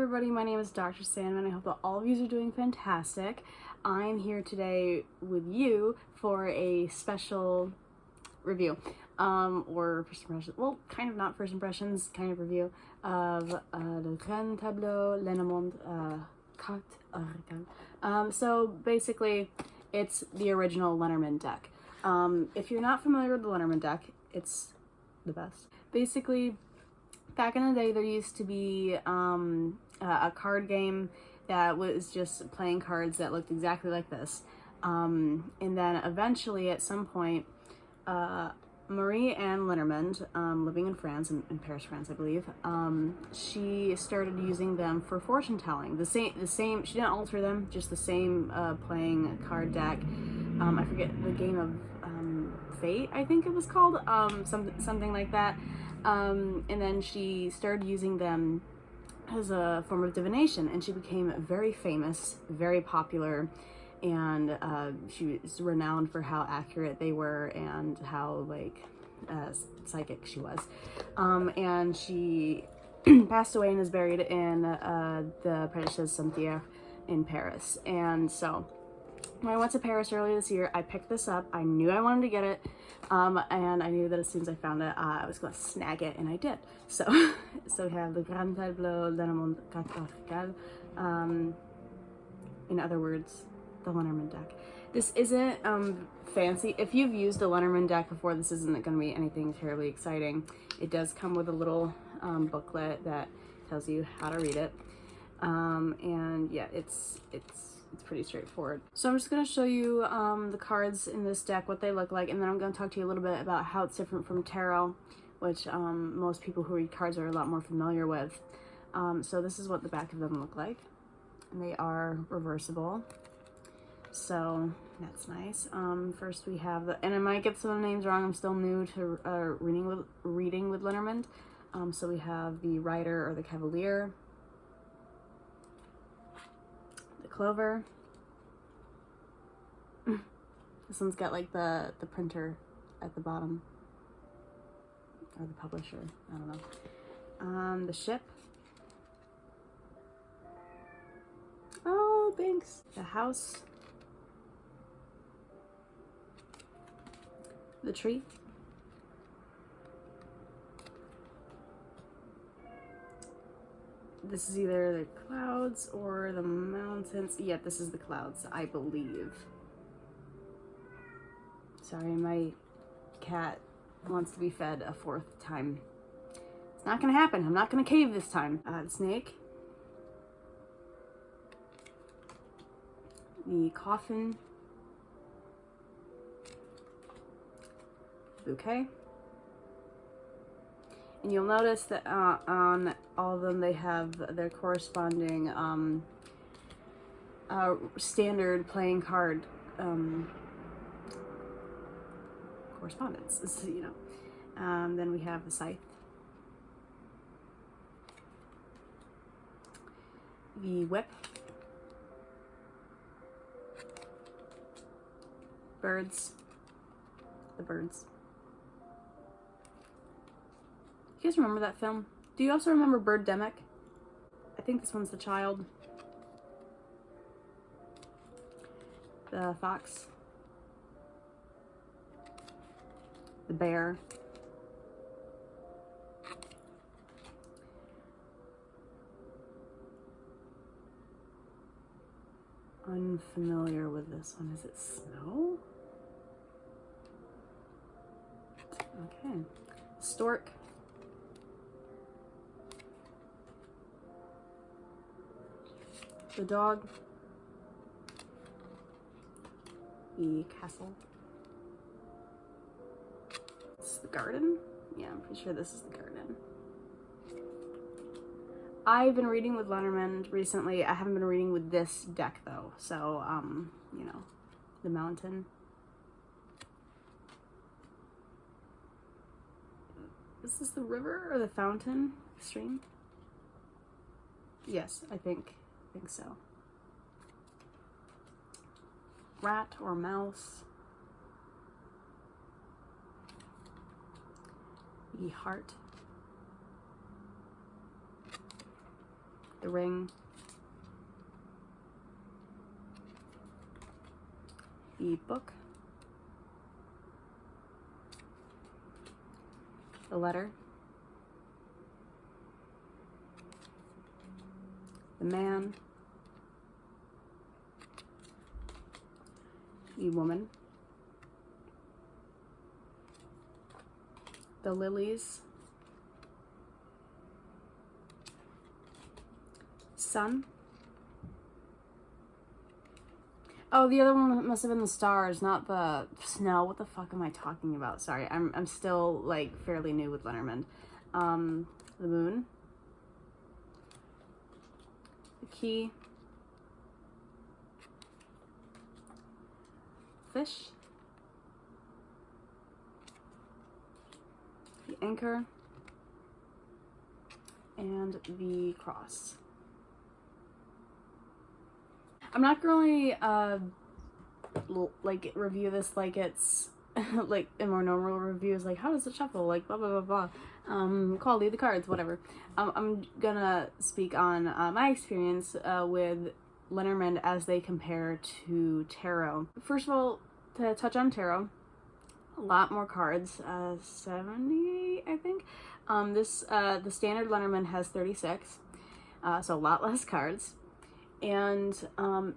everybody, my name is Dr. Sandman. I hope that all of you are doing fantastic. I'm here today with you for a special review, or first impressions, well, kind of not first impressions, kind of review of Le Grand Tableau Lenormand carte Arcane. So basically, it's the original Lenormand deck. If you're not familiar with the Lenormand deck, it's the best. Basically, back in the day, there used to be a card game that was just playing cards that looked exactly like this. And then eventually, at some point, Marie-Anne Lenormand, living in France, in Paris, France, I believe, she started using them for fortune telling. The same. She didn't alter them, just the same playing card deck. I forget the game of Fate, I think it was called, something like that. And then she started using them as a form of divination, and she became very famous, very popular, and she was renowned for how accurate they were and how psychic she was. And she passed away and is buried in the Pré de Saint-Pierre in Paris. And so when I went to Paris earlier this year, I picked this up. I knew I wanted to get it, and I knew that as soon as I found it, I was going to snag it, and I did. So we have the Grand Tableau Lenormand carte Arcane. In other words, the Lenormand deck. This isn't fancy. If you've used a Lenormand deck before, this isn't going to be anything terribly exciting. It does come with a little booklet that tells you how to read it, and yeah, it's pretty straightforward. So I'm just going to show you the cards in this deck, what they look like, and then I'm going to talk to you a little bit about how it's different from tarot, which most people who read cards are a lot more familiar with. So this is what the back of them look like, and they are reversible, so that's nice. First we have the, and I might get some of the names wrong, I'm still new to reading with Lenormand. So we have the Rider or the Cavalier, the Clover. This one's got like the printer at the bottom, or the publisher, I don't know. The Ship. Oh, thanks. The House. The Tree. This is either the clouds or the mountains. Yeah, this is the clouds, I believe. Sorry, my cat wants to be fed a fourth time. It's not gonna happen. I'm not gonna cave this time. The Snake. The Coffin. Bouquet. And you'll notice that on all of them they have their corresponding standard playing card correspondence, you know. Then we have the Scythe, the Whip, Birds, the Birds. You guys remember that film? Do you also remember Birdemic? I think this one's the child. The Fox. The Bear. Unfamiliar with this one. Is it Snow? Okay. Stork. The Dog. The Castle. This is the Garden? Yeah, I'm pretty sure this is the Garden. I've been reading with Lenormand recently. I haven't been reading with this deck though, so you know, the Mountain. Is this the river or the fountain? Stream? Yes, I think so. Rat or mouse. The Heart. the ring, the book, the letter, the man, the woman, the lilies, sun. Oh, the other one must have been the stars, not the snow. What the fuck am I talking about? Sorry, I'm still like fairly new with Lenormand. The moon, the key, fish, the anchor, and the cross. I'm not going to like review this like it's like a more normal review is like, how does it shuffle, like blah blah blah blah, quality of the cards, whatever. I'm gonna speak on my experience with Lenormand as they compare to tarot. First of all, to touch on tarot, a lot more cards, 70 I think. The standard Lenormand has 36, so a lot less cards. And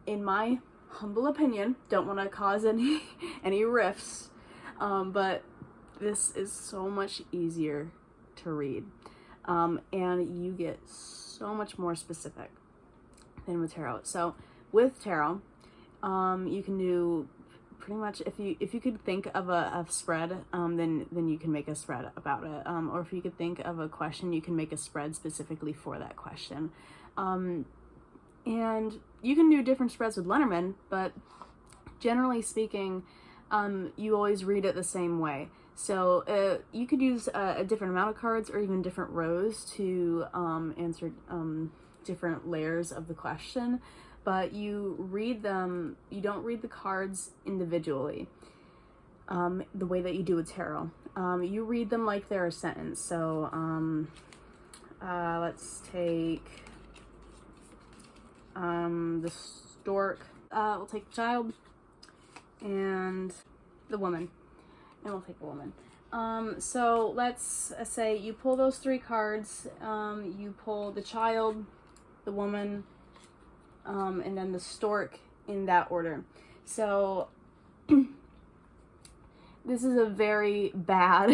in my humble opinion, don't want to cause any rifts, but this is so much easier to read, and you get so much more specific than with tarot. So with tarot, you can do pretty much, if you could think of a spread, then you can make a spread about it, or if you could think of a question, you can make a spread specifically for that question. And you can do different spreads with Lenormand, but generally speaking, you always read it the same way. So you could use a different amount of cards or even different rows to answer different layers of the question, but you read them, you don't read the cards individually the way that you do with tarot. You read them like they're a sentence. So let's take the stork, we'll take the child, and the woman, and we'll take the woman. So let's say you pull those three cards, you pull the child, the woman, and then the stork in that order. So this is a very bad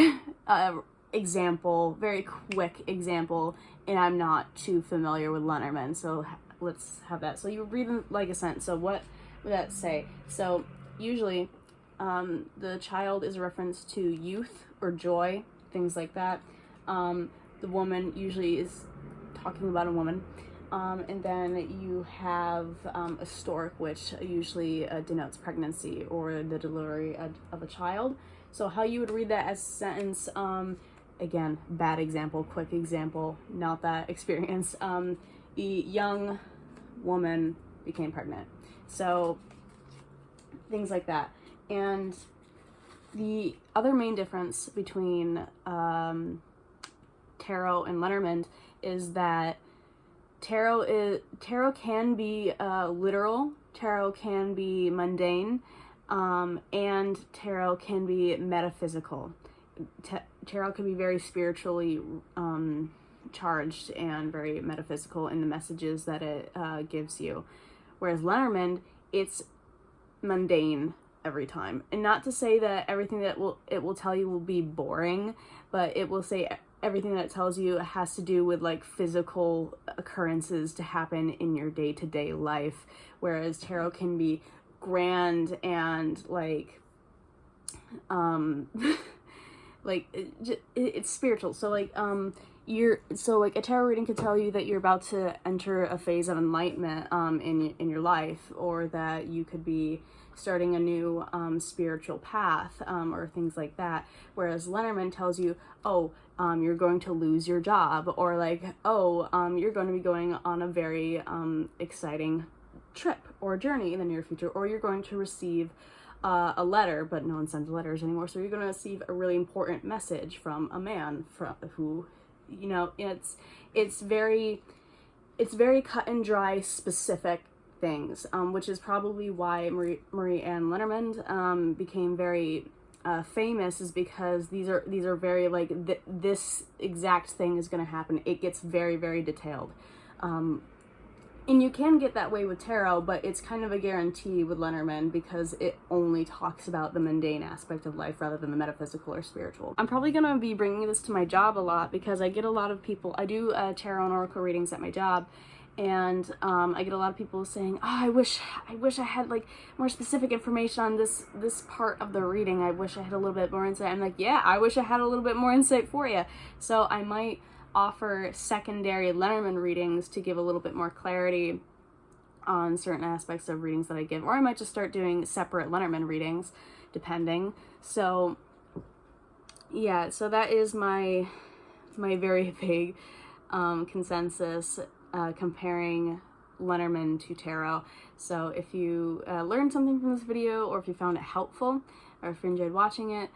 example, very quick example, and I'm not too familiar with Lenormand, so let's have that. So you read them like a sentence. So what would that say? So usually the child is a reference to youth or joy, things like that. The woman usually is talking about a woman. And then you have a stork, which usually denotes pregnancy or the delivery of a child. So how you would read that as a sentence, again, bad example, quick example, not that experienced. The young woman became pregnant. So things like that. And the other main difference between tarot and Lenormand is that tarot can be literal, tarot can be mundane, and tarot can be metaphysical. Tarot can be very spiritually charged and very metaphysical in the messages that it gives you, whereas Lenormand, it's mundane every time. And not to say that everything that it will tell you will be boring, but it will say everything that it tells you has to do with like physical occurrences to happen in your day-to-day life, whereas tarot can be grand and like it's spiritual. So like a tarot reading could tell you that you're about to enter a phase of enlightenment in your life, or that you could be starting a new spiritual path, or things like that. Whereas Lenormand tells you, oh, you're going to lose your job, or like, oh, you're going to be going on a very exciting trip or journey in the near future, or you're going to receive a letter, but no one sends letters anymore, so you're going to receive a really important message from a man who, you know, it's very it's very cut and dry specific things, which is probably why Marie Anne Lenormand became very famous, is because these are very like this exact thing is going to happen. It gets very, very detailed. And you can get that way with tarot, but it's kind of a guarantee with Lenormand because it only talks about the mundane aspect of life rather than the metaphysical or spiritual. I'm probably going to be bringing this to my job a lot because I get a lot of people, I do tarot and oracle readings at my job, and I get a lot of people saying, oh, I wish I had like more specific information on this part of the reading. I wish I had a little bit more insight. I'm like, yeah, I wish I had a little bit more insight for you. So I might offer secondary Lenormand readings to give a little bit more clarity on certain aspects of readings that I give, or I might just start doing separate Lenormand readings, depending. So yeah, so that is my very vague consensus comparing Lenormand to tarot. So if you learned something from this video, or if you found it helpful, or if you enjoyed watching it,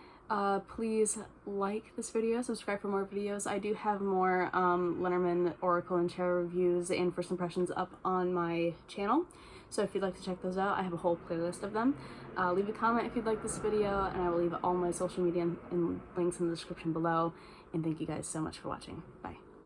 please like this video, subscribe for more videos. I do have more Lenormand oracle and tarot reviews and first impressions up on my channel, so if you'd like to check those out, I have a whole playlist of them. Leave a comment if you'd like this video, and I will leave all my social media and links in the description below. And thank you guys so much for watching. Bye.